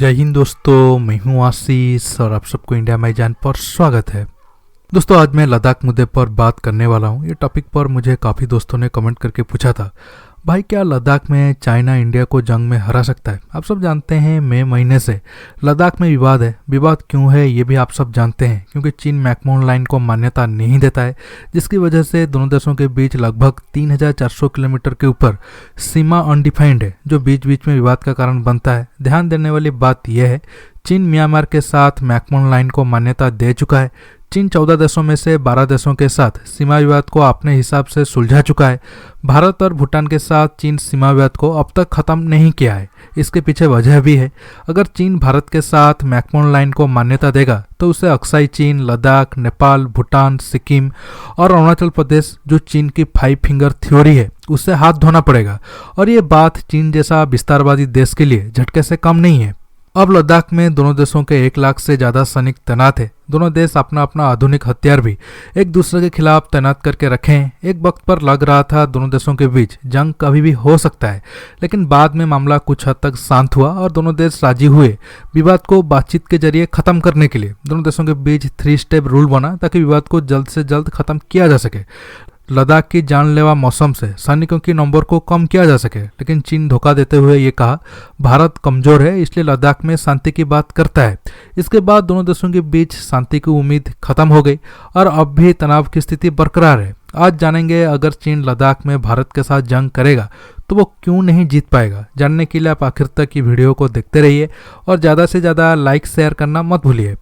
जय हिंद दोस्तों, मैं हूं आशीष और आप सबको इंडिया मैजान पर स्वागत है। दोस्तों, आज मैं लद्दाख मुद्दे पर बात करने वाला हूं। ये टॉपिक पर मुझे काफ़ी दोस्तों ने कमेंट करके पूछा था, भाई क्या लद्दाख में चाइना इंडिया को जंग में हरा सकता है। आप सब जानते हैं मई महीने से लद्दाख में विवाद है। विवाद क्यों है ये भी आप सब जानते हैं, क्योंकि चीन मैकमोहन लाइन को मान्यता नहीं देता है, जिसकी वजह से दोनों देशों के बीच लगभग 3400 किलोमीटर के ऊपर सीमा अनडिफाइंड है, जो बीच बीच में विवाद का कारण बनता है। ध्यान देने वाली बात यह है, चीन म्यांमार के साथ मैकमोहन लाइन को मान्यता दे चुका है। चीन 14 देशों में से 12 देशों के साथ सीमा विवाद को अपने हिसाब से सुलझा चुका है। भारत और भूटान के साथ चीन सीमा विवाद को अब तक खत्म नहीं किया है। इसके पीछे वजह भी है। अगर चीन भारत के साथ मैकमोहन लाइन को मान्यता देगा तो उसे अक्साई चीन, लद्दाख, नेपाल, भूटान, सिक्किम और अरुणाचल प्रदेश, जो चीन की 5 फिंगर थ्योरी है, उससे हाथ धोना पड़ेगा। और ये बात चीन जैसा विस्तारवादी देश के लिए झटके से कम नहीं है। अब लद्दाख में दोनों देशों के 1 लाख से ज़्यादा सैनिक तैनात है। दोनों देश अपना अपना आधुनिक हथियार भी एक दूसरे के खिलाफ तैनात करके रखे हैं। एक वक्त पर लग रहा था दोनों देशों के बीच जंग कभी भी हो सकता है, लेकिन बाद में मामला कुछ हद तक शांत हुआ और दोनों देश राजी हुए विवाद को बातचीत के जरिए खत्म करने के लिए। दोनों देशों के बीच 3 स्टेप रूल बना ताकि विवाद को जल्द से जल्द खत्म किया जा सके। लद्दाख की जानलेवा मौसम से सैनिकों की नंबर को कम किया जा सके, लेकिन चीन धोखा देते हुए ये कहा, भारत कमजोर है इसलिए लद्दाख में शांति की बात करता है। इसके बाद दोनों देशों के बीच शांति की उम्मीद खत्म हो गई और अब भी तनाव की स्थिति बरकरार है। आज जानेंगे, अगर चीन लद्दाख में भारत के साथ जंग करेगा तो वो क्यों नहीं जीत पाएगा। जानने के लिए आप आखिर तक की वीडियो को देखते रहिए और ज़्यादा से ज़्यादा लाइक शेयर करना मत भूलिए।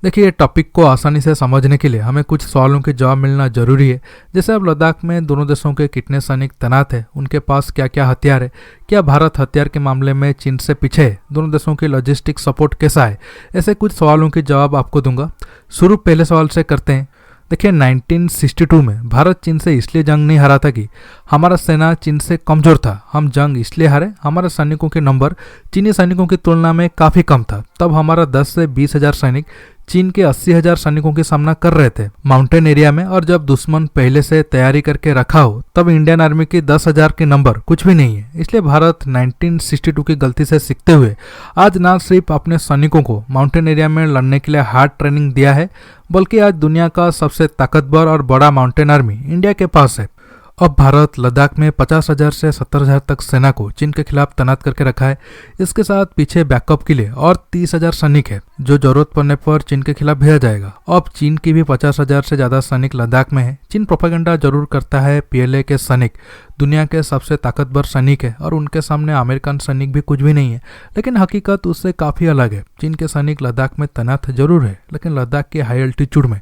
देखिए, टॉपिक को आसानी से समझने के लिए हमें कुछ सवालों के जवाब मिलना जरूरी है। जैसे अब लद्दाख में दोनों देशों के कितने सैनिक तैनात है, उनके पास क्या क्या हथियार है, क्या भारत हथियार के मामले में चीन से पीछे है, दोनों देशों की लॉजिस्टिक सपोर्ट कैसा है, ऐसे कुछ सवालों के जवाब आपको दूंगा। शुरू पहले सवाल से करते हैं। देखिए, 1962 में भारत चीन से इसलिए जंग नहीं हारा था कि हमारा सेना चीन से कमजोर था। हम जंग इसलिए हारे, हमारे सैनिकों के नंबर चीनी सैनिकों की तुलना में काफ़ी कम था। तब हमारा 10 से 20 हजार सैनिक चीन के 80,000 सैनिकों की सामना कर रहे थे माउंटेन एरिया में। और जब दुश्मन पहले से तैयारी करके रखा हो तब इंडियन आर्मी की 10,000 के नंबर कुछ भी नहीं है। इसलिए भारत 1962 की गलती से सीखते हुए आज ना सिर्फ अपने सैनिकों को माउंटेन एरिया में लड़ने के लिए हार्ड ट्रेनिंग दिया है, बल्कि आज दुनिया का सबसे ताकतवर और बड़ा माउंटेन आर्मी इंडिया के पास है। अब भारत लद्दाख में 50,000 से 70,000 तक सेना को चीन के खिलाफ तैनात करके रखा है। इसके साथ पीछे बैकअप के लिए और 30,000 सैनिक है, जो जरूरत पड़ने पर चीन के खिलाफ भेजा जाएगा। अब चीन की भी 50,000 से ज़्यादा सैनिक लद्दाख में है। चीन प्रोपेगेंडा जरूर करता है PLA के सैनिक दुनिया के सबसे ताकतवर सैनिक है और उनके सामने अमेरिकन सैनिक भी कुछ भी नहीं है, लेकिन हकीकत उससे काफ़ी अलग है। चीन के सैनिक लद्दाख में तैनात जरूर है, लेकिन लद्दाख के हाई अल्टीट्यूड में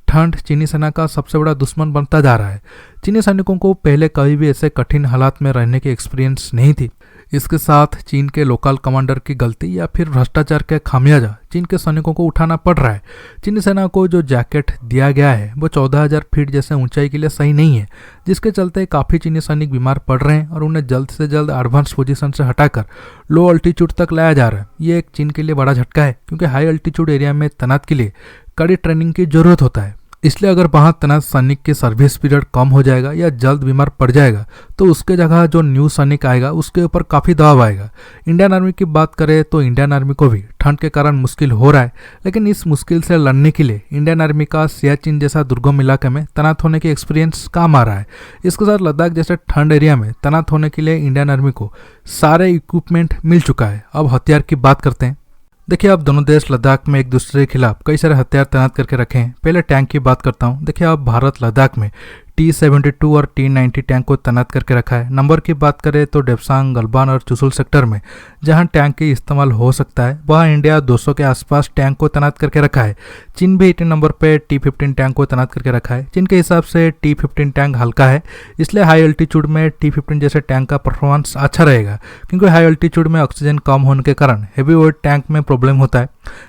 ठंड चीनी सेना का सबसे बड़ा दुश्मन बनता जा रहा है। चीनी सैनिकों को पहले कभी भी ऐसे कठिन हालात में रहने की एक्सपीरियंस नहीं थी। इसके साथ चीन के लोकल कमांडर की गलती या फिर भ्रष्टाचार के खामियाजा चीन के सैनिकों को उठाना पड़ रहा है। चीनी सेना को जो जैकेट दिया गया है वो 14,000 फीट जैसे ऊंचाई के लिए सही नहीं है, जिसके चलते काफ़ी चीनी सैनिक बीमार पड़ रहे हैं और उन्हें जल्द से जल्द एडवांस पोजीशन से हटाकर लो अल्टीट्यूड तक लाया जा रहा है। ये एक चीन के लिए बड़ा झटका है, क्योंकि हाई अल्टीट्यूड एरिया में तैनात के लिए कड़ी ट्रेनिंग की जरूरत होता है। इसलिए अगर वहाँ तैनात सैनिक की सर्विस पीरियड कम हो जाएगा या जल्द बीमार पड़ जाएगा तो उसके जगह जो न्यू सैनिक आएगा उसके ऊपर काफ़ी दबाव आएगा। इंडियन आर्मी की बात करें तो इंडियन आर्मी को भी ठंड के कारण मुश्किल हो रहा है, लेकिन इस मुश्किल से लड़ने के लिए इंडियन आर्मी का सियाचिन जैसा दुर्गम इलाके में तैनात होने की एक्सपीरियंस काम आ रहा है। इसके साथ लद्दाख जैसे ठंड एरिया में तैनात होने के लिए इंडियन आर्मी को सारे इक्विपमेंट मिल चुका है। अब हथियार की बात करते हैं। देखिए, अब दोनों देश लद्दाख में एक दूसरे के खिलाफ कई सारे हथियार तैनात करके रखे हैं। पहले टैंक की बात करता हूँ। देखिए, अब भारत लद्दाख में T-72 और T-90 टैंक को तैनात करके रखा है। नंबर की बात करें तो डेप्सांग, गलवान और चुशुल सेक्टर में जहां टैंक की इस्तेमाल हो सकता है वहां इंडिया 200 के आसपास टैंक को तैनात करके रखा है। चीन भी 18 नंबर पे T-15 टैंक को तैनात करके रखा है। चीन के हिसाब से T-15 टैंक हल्का है, इसलिए हाई अल्टीट्यूड में T-15 जैसे टैंक का परफॉर्मेंस अच्छा रहेगा, क्योंकि हाई अल्टीट्यूड में ऑक्सीजन कम होने के कारण हेवी वेट टैंक में प्रॉब्लम होता है।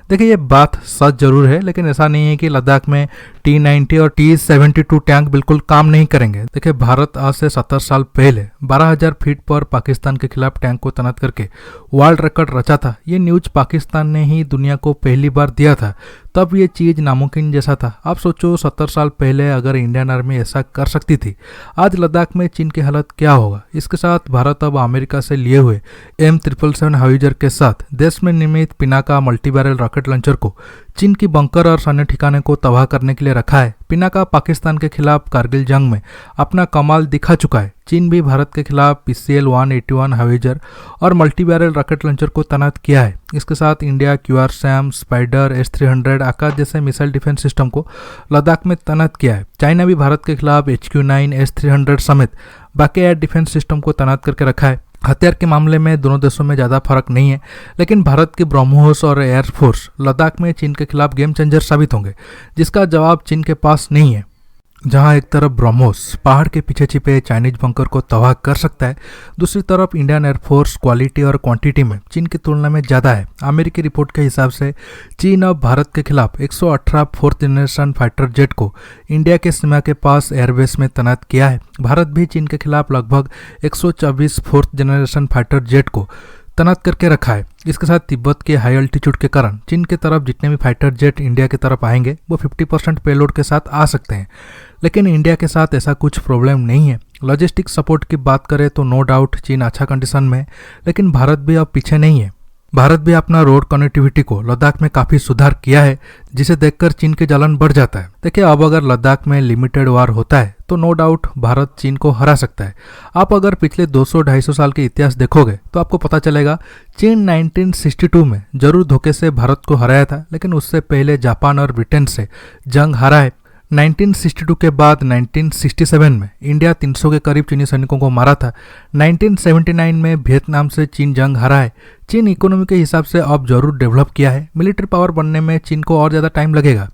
देखिए, ये बात सच जरूर है, लेकिन ऐसा नहीं है कि लद्दाख में T-90 और T-72 टैंक बिल्कुल काम नहीं करेंगे। देखिए, भारत आज से 70 साल पहले 12,000 फीट पर पाकिस्तान के खिलाफ टैंक को तैनात करके वर्ल्ड रिकॉर्ड रचा था। ये न्यूज पाकिस्तान ने ही दुनिया को पहली बार दिया था। तब ये चीज़ नामुमकिन जैसा था। आप सोचो 70 साल पहले अगर इंडियन आर्मी ऐसा कर सकती थी, आज लद्दाख में चीन की हालत क्या होगा। इसके साथ भारत अब अमेरिका से लिए हुए M777 हाइजर के साथ देश में निर्मित पिनाका मल्टीबैरल रॉकेट लॉन्चर को चीन की बंकर और सैन्य ठिकाने को तबाह करने के लिए रखा है। पिनाका पाकिस्तान के खिलाफ कारगिल जंग में अपना कमाल दिखा चुका है। चीन भी भारत के खिलाफ PCL-181 हाइजर और मल्टीबैरल रॉकेट लॉन्चर को तैनात किया है। इसके साथ इंडिया QRSAM, स्पाइडर, S-300 आकाश जैसे मिसाइल डिफेंस सिस्टम को लद्दाख में तैनात किया है। चाइना भी भारत के खिलाफ HQ-9, S-300 समेत बाकी एयर डिफेंस सिस्टम को तैनात करके रखा है। हथियार के मामले में दोनों देशों में ज़्यादा फर्क नहीं है, लेकिन भारत के ब्रह्मोस और एयरफोर्स लद्दाख में चीन के खिलाफ गेम चेंजर साबित होंगे, जिसका जवाब चीन के पास नहीं है। जहां एक तरफ ब्रह्मोस पहाड़ के पीछे छिपे चाइनीज बंकर को तबाह कर सकता है, दूसरी तरफ इंडियन एयरफोर्स क्वालिटी और क्वांटिटी में चीन की तुलना में ज़्यादा है। अमेरिकी रिपोर्ट के हिसाब से चीन अब भारत के खिलाफ 118 फोर्थ जनरेशन फाइटर जेट को इंडिया के सीमा के पास एयरबेस में तैनात किया है। भारत भी चीन के खिलाफ लगभग 124 फोर्थ जनरेशन फाइटर जेट को तैनात करके रखा है। इसके साथ तिब्बत के हाई अल्टीट्यूड के कारण चीन की तरफ जितने भी फाइटर जेट इंडिया की तरफ आएंगे वो 50% पेलोड के साथ आ सकते हैं, लेकिन इंडिया के साथ ऐसा कुछ प्रॉब्लम नहीं है। लॉजिस्टिक सपोर्ट की बात करें तो नो डाउट चीन अच्छा कंडीशन में है, लेकिन भारत भी अब पीछे नहीं है। भारत भी अपना रोड कनेक्टिविटी को लद्दाख में काफ़ी सुधार किया है, जिसे देखकर चीन की जलन बढ़ जाता है। देखिए, अब अगर लद्दाख में लिमिटेड वार होता है तो नो डाउट भारत चीन को हरा सकता है। आप अगर पिछले 200-250 साल के इतिहास देखोगे तो आपको पता चलेगा चीन 1962 में जरूर धोखे से भारत को हराया था, लेकिन उससे पहले जापान और ब्रिटेन से जंग हारा है। 1962 के बाद 1967 में इंडिया 300 के करीब चीनी सैनिकों को मारा था। 1979 में वियतनाम से चीन जंग हारा है। चीन इकोनॉमी के हिसाब से अब जरूर डेवलप किया है। मिलिट्री पावर बनने में चीन को और ज़्यादा टाइम लगेगा।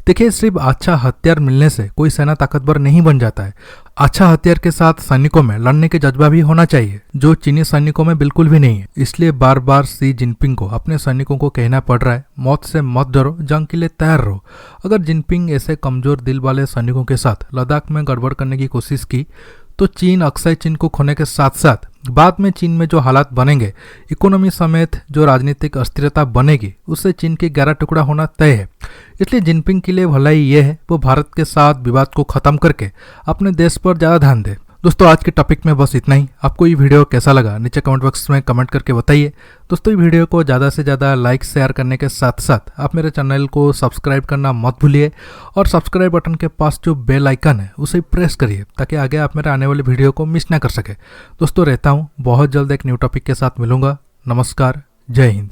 देखिए, सिर्फ अच्छा हथियार मिलने से कोई सेना ताकतवर नहीं बन जाता है। अच्छा हथियार के साथ सैनिकों में लड़ने के जज्बा भी होना चाहिए, जो चीनी सैनिकों में बिल्कुल भी नहीं है। इसलिए बार बार शी जिनपिंग को अपने सैनिकों को कहना पड़ रहा है, मौत से मत डरो, जंग के लिए तैयार रहो। अगर जिनपिंग ऐसे कमजोर दिल वाले सैनिकों के साथ लद्दाख में गड़बड़ करने की कोशिश की तो चीन अक्सर चीन को खोने के साथ साथ बाद में चीन में जो हालात बनेंगे, इकोनॉमी समेत जो राजनीतिक अस्थिरता बनेगी, उससे चीन की 11 टुकड़ा होना तय है। इसलिए जिनपिंग के लिए भलाई ये है वो भारत के साथ विवाद को खत्म करके अपने देश पर ज़्यादा ध्यान दे। दोस्तों, आज के टॉपिक में बस इतना ही। आपको ये वीडियो कैसा लगा नीचे कमेंट बॉक्स में कमेंट करके बताइए। दोस्तों, ये वीडियो को ज़्यादा से ज़्यादा लाइक शेयर करने के साथ साथ आप मेरे चैनल को सब्सक्राइब करना मत भूलिए और सब्सक्राइब बटन के पास जो बेल आइकन है उसे प्रेस करिए, ताकि आगे आप मेरे आने वाले वीडियो को मिस ना कर सके। दोस्तों, रहता हूँ, बहुत जल्द एक न्यू टॉपिक के साथ मिलूंगा। नमस्कार, जय हिंद।